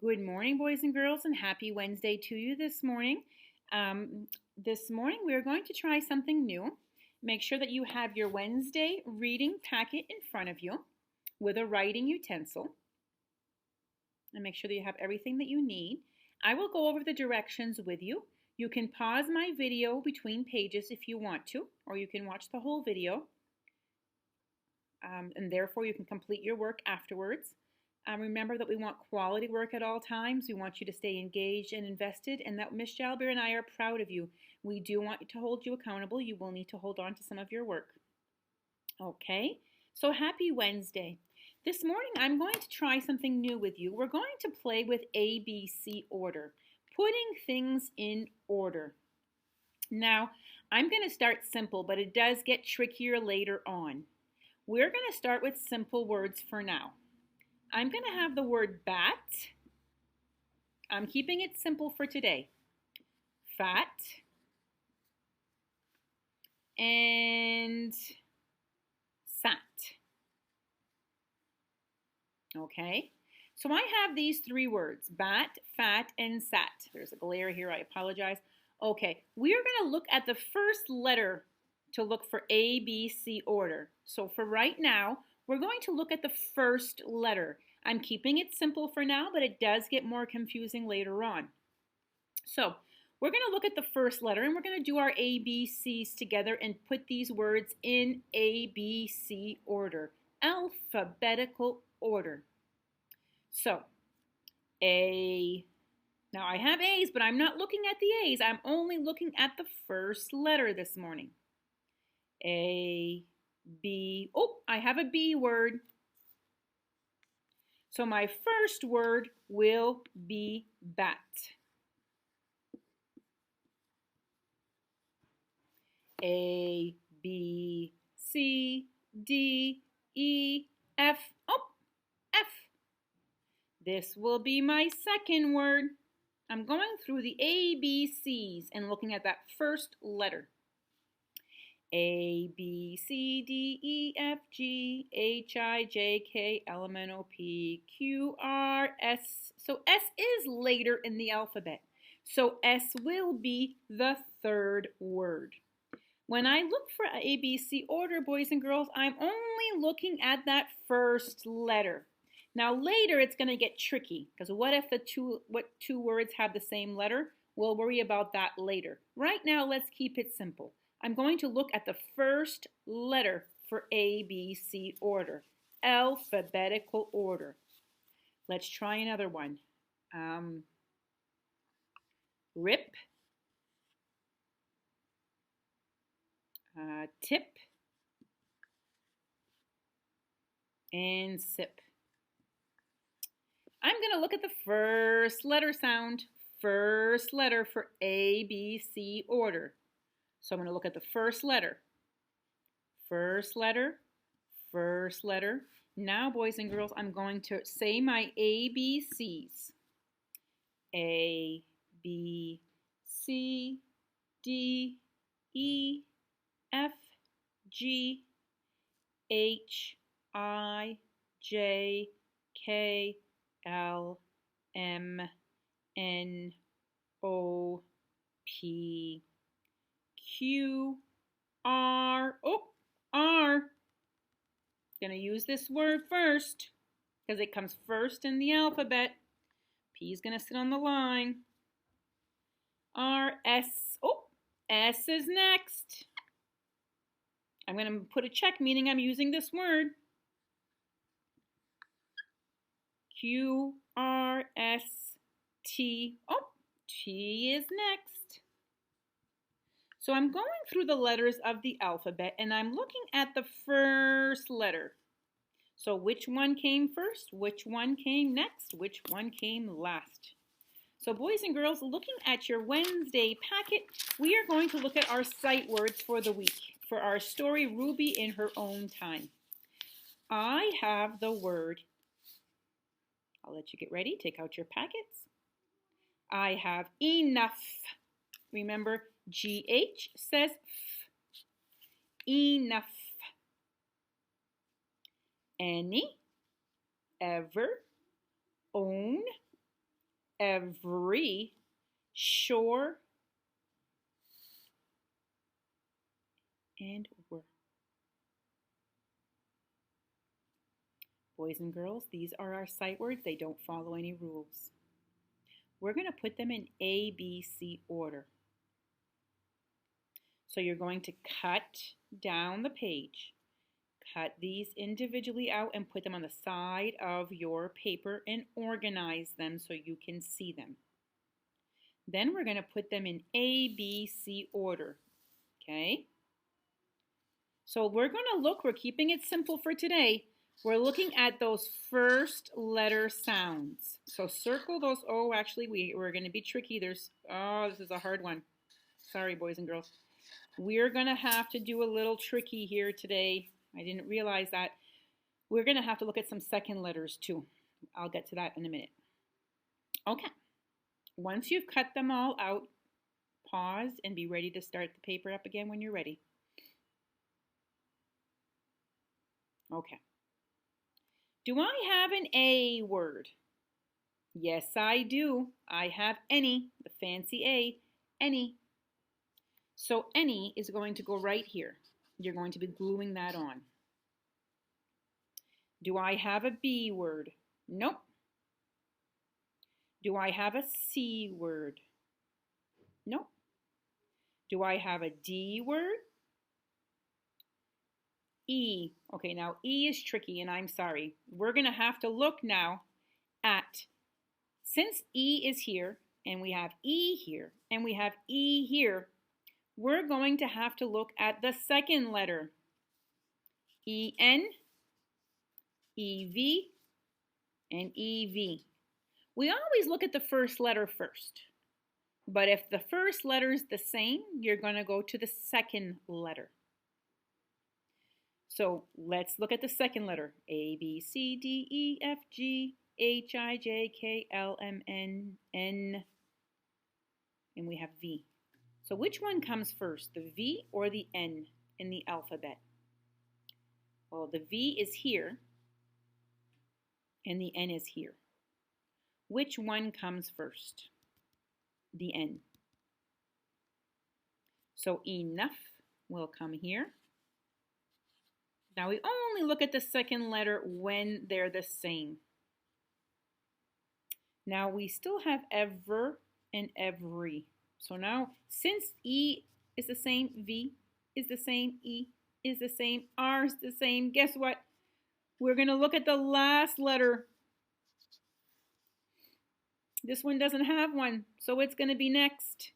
Good morning, boys and girls, and happy Wednesday to you this morning. This morning, we're going to try something new. Make sure that you have your Wednesday reading packet in front of you with a writing utensil. And make sure that you have everything that you need. I will go over the directions with you. You can pause my video between pages if you want to, or you can watch the whole video. And therefore, you can complete your work afterwards. Remember that we want quality work at all times. We want you to stay engaged and invested, and that Miss Jalber and I are proud of you. We do want to hold you accountable. You will need to hold on to some of your work. Okay, so happy Wednesday. This morning I'm going to try something new with you. We're going to play with ABC order, putting things in order. Now, I'm going to start simple, but it does get trickier later on. We're going to start with simple words for now. I'm going to have the word bat. I'm keeping it simple for today. Fat and sat. Okay, so I have these three words, bat, fat, and sat. There's a glare here, I apologize. Okay, we are going to look at the first letter to look for A, B, C order. So for right now, we're going to look at the first letter. I'm keeping it simple for now, but it does get more confusing later on. So we're going to look at the first letter, and we're going to do our ABCs together and put these words in ABC order, alphabetical order. So A, now I have A's, but I'm not looking at the A's. I'm only looking at the first letter this morning. A, B, oh, I have a B word. So my first word will be bat. A, B, C, D, E, F. Oh, F. This will be my second word. I'm going through the ABCs and looking at that first letter. A, B, C, D, E, F, G, H, I, J, K, L, M, N, O, P, Q, R, S. So S is later in the alphabet. So S will be the third word. When I look for ABC order, boys and girls, I'm only looking at that first letter. Now later it's going to get tricky, because what if two words have the same letter? We'll worry about that later. Right now, let's keep it simple. I'm going to look at the first letter for ABC order, alphabetical order. Let's try another one. Rip, tip, and sip. I'm going to look at the first letter sound, first letter for ABC order. So I'm going to look at the first letter. First letter, first letter. Now, boys and girls, I'm going to say my ABCs. A, B, C, D, E, F, G, H, I, J, K, L, M, N, O, P, Q, R. Oh, R. Going to use this word first because it comes first in the alphabet. P is going to sit on the line. R, S. Oh, S is next. I'm going to put a check, meaning I'm using this word. Q, R, S, T. Oh, T is next. So I'm going through the letters of the alphabet, and I'm looking at the first letter. So which one came first? Which one came next? Which one came last? So boys and girls, looking at your Wednesday packet, we are going to look at our sight words for the week, for our story, Ruby in Her Own Time. I have the word, I'll let you get ready, take out your packets. I have enough. Remember, GH says F. Enough. Any, ever, own, every, sure, and were. Boys and girls, these are our sight words. They don't follow any rules. We're going to put them in A, B, C order. So you're going to cut down the page. Cut these individually out and put them on the side of your paper and organize them so you can see them. Then we're going to put them in A, B, C order. Okay? So we're going to look, we're keeping it simple for today. We're looking at those first letter sounds. So circle those. Oh, actually, we're going to be tricky. This is a hard one. Sorry, boys and girls. We're going to have to do a little tricky here today. I didn't realize that. We're going to have to look at some second letters too. I'll get to that in a minute. Okay. Once you've cut them all out, pause and be ready to start the paper up again when you're ready. Okay. Do I have an A word? Yes, I do. I have any, the fancy A, any. So any is going to go right here. You're going to be gluing that on. Do I have a B word? Nope. Do I have a C word? Nope. Do I have a D word? E. Okay, now E is tricky, and I'm sorry. We're going to have to look now at, since E is here, and we have E here, and we have E here, we're going to have to look at the second letter. E-N, E-V, and E-V. We always look at the first letter first. But if the first letter is the same, you're going to go to the second letter. So let's look at the second letter. A, B, C, D, E, F, G, H, I, J, K, L, M, N, N, and we have V. So which one comes first, the V or the N in the alphabet? Well, the V is here, and the N is here. Which one comes first? The N. So enough will come here. Now we only look at the second letter when they're the same. Now we still have ever and every. So now, since E is the same, V is the same, E is the same, R is the same, guess what? We're going to look at the last letter. This one doesn't have one, so it's going to be next.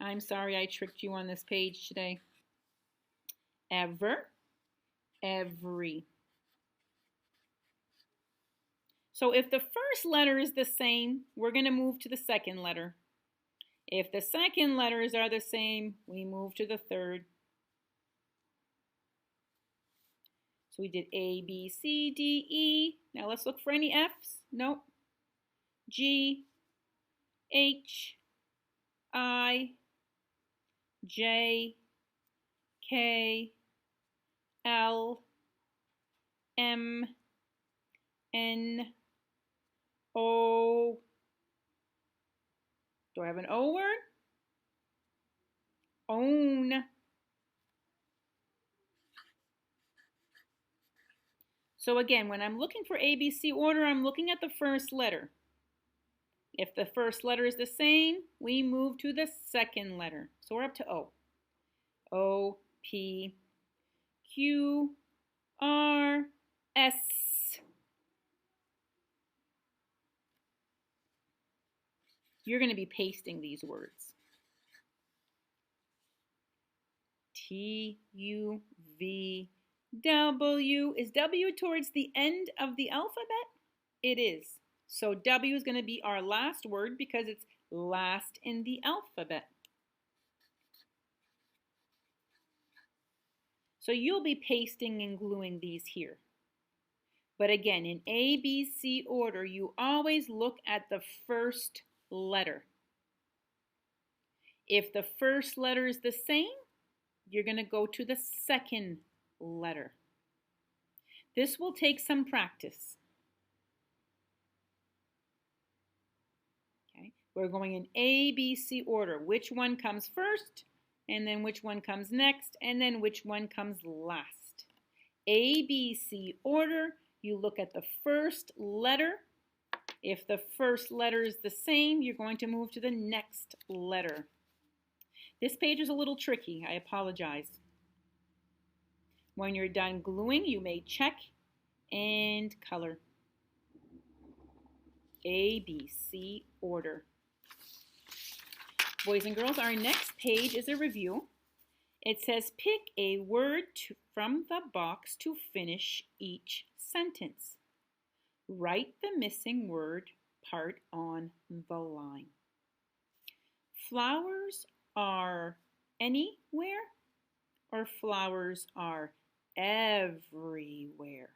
I'm sorry I tricked you on this page today. Ever, every. So if the first letter is the same, we're going to move to the second letter. If the second letters are the same, we move to the third. So we did A, B, C, D, E. Now let's look for any F's. Nope. G, H, I, J, K, L, M, N, O. Do I have an O word? Own. So again, when I'm looking for ABC order, I'm looking at the first letter. If the first letter is the same, we move to the second letter. So we're up to O. O, P, Q, R, S. You're going to be pasting these words. T, U, V, W. Is W towards the end of the alphabet? It is. So W is going to be our last word because it's last in the alphabet. So you'll be pasting and gluing these here. But again, in A, B, C order, you always look at the first letter. If the first letter is the same, you're going to go to the second letter. This will take some practice. We're going in A, B, C order. Which one comes first, and then which one comes next, and then which one comes last. A, B, C order. You look at the first letter. If the first letter is the same, you're going to move to the next letter. This page is a little tricky. I apologize. When you're done gluing, you may check and color. A, B, C order. Boys and girls, our next page is a review. It says pick a word from the box to finish each sentence. Write the missing word part on the line. Flowers are anywhere, or flowers are everywhere?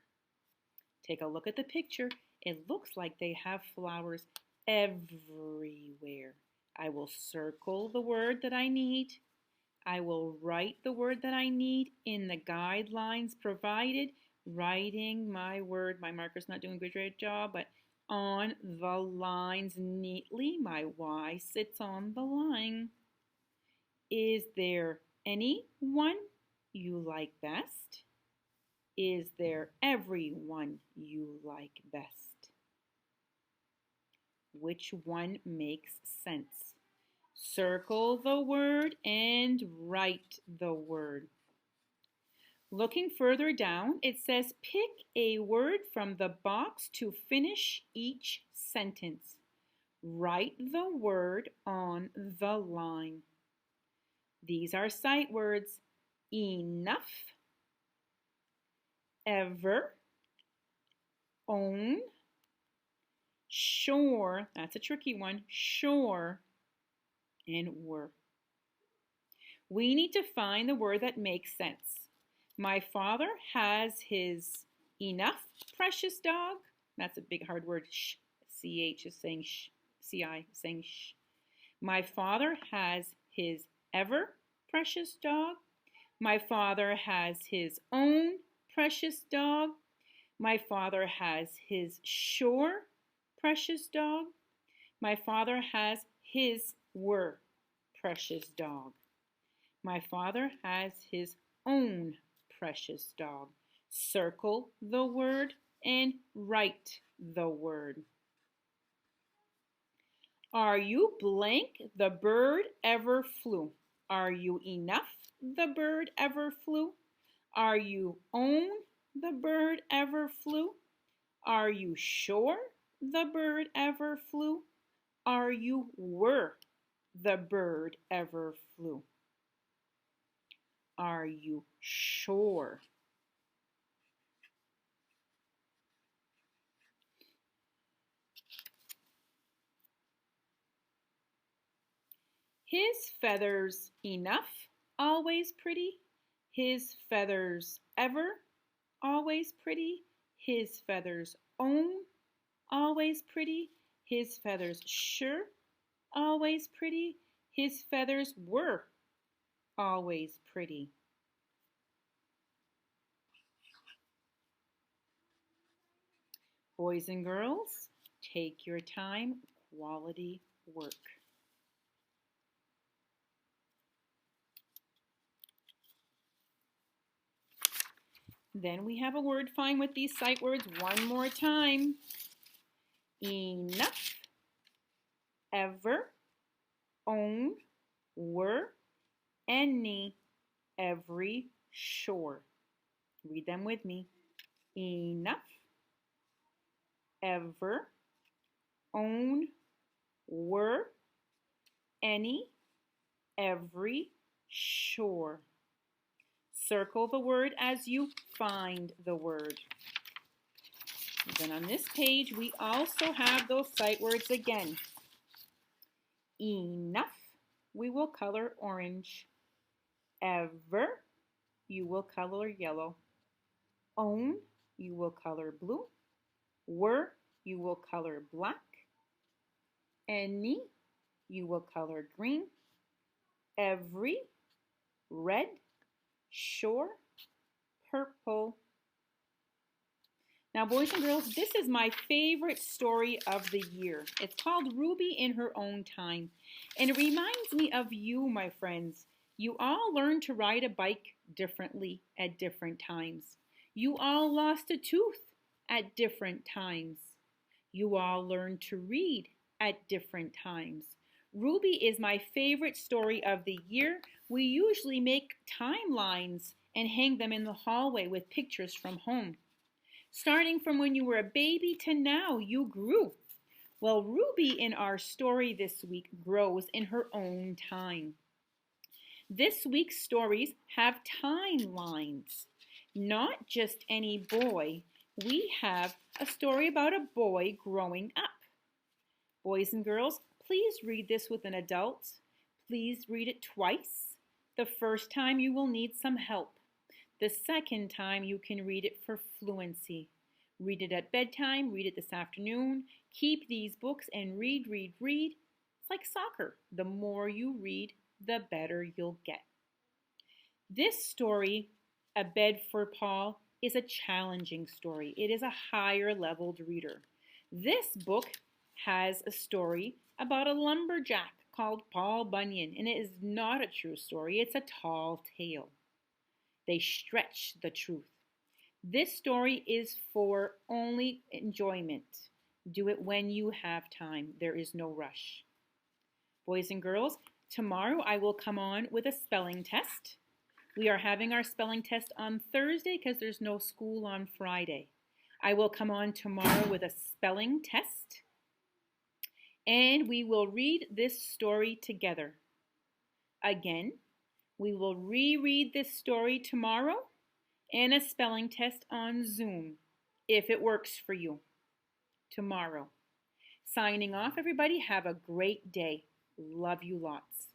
Take a look at the picture. It looks like they have flowers everywhere. I will circle the word that I need. I will write the word that I need in the guidelines provided, writing my word. My marker's not doing a great job, but on the lines neatly. My Y sits on the line. Is there any one you like best? Is there everyone you like best? Which one makes sense? Circle the word and write the word. Looking further down, it says pick a word from the box to finish each sentence. Write the word on the line. These are sight words: enough, ever, own, sure, that's a tricky one, sure, and were. We need to find the word that makes sense. My father has his enough precious dog. That's a big hard word. Sh. CH is saying sh. CI is saying sh. My father has his ever precious dog. My father has his own precious dog. My father has his sure precious dog. My father has his were precious dog. My father has his own precious dog. Circle the word and write the word. Are you blank? The bird ever flew. Are you enough? The bird ever flew. Are you own? The bird ever flew. Are you sure? The bird ever flew. Are you were? The bird ever flew. Are you sure? His feathers enough, always pretty. His feathers ever, always pretty. His feathers own, always pretty. His feathers sure, always pretty. His feathers were, always pretty. Boys and girls, take your time, quality work. Then we have a word find with these sight words one more time. Enough, ever, own, were, any, every, sure. Read them with me. Enough, ever, own, were, any, every, sure. Circle the word as you find the word. Then on this page, we also have those sight words again. Enough, we will color orange. Ever, you will color yellow. Own, you will color blue. Were, you will color black. Any, you will color green. Every, red. Sure, purple. Now, boys and girls, this is my favorite story of the year. It's called Ruby in Her Own Time, and it reminds me of you, my friends. You all learned to ride a bike differently at different times. You all lost a tooth at different times. You all learned to read at different times. Ruby is my favorite story of the year. We usually make timelines and hang them in the hallway with pictures from home. Starting from when you were a baby to now, you grew. Well, Ruby in our story this week grows in her own time. This week's stories have timelines. Not just any boy. We have a story about a boy growing up. Boys and girls, please read this with an adult. Please read it twice. The first time you will need some help. The second time you can read it for fluency. Read it at bedtime, read it this afternoon. Keep these books and read, read, read. It's like soccer. The more you read, the better you'll get. This story, A Bed for Paul, is a challenging story. It is a higher leveled reader. This book has a story about a lumberjack called Paul Bunyan, and it is not a true story. It's a tall tale. They stretch the truth. This story is for only enjoyment. Do it when you have time. There is no rush. Boys and girls, tomorrow I will come on with a spelling test. We are having our spelling test on Thursday because there's no school on Friday. I will come on tomorrow with a spelling test, and we will read this story together. Again, we will reread this story tomorrow and a spelling test on Zoom, if it works for you, tomorrow. Signing off, everybody. Have a great day. Love you lots.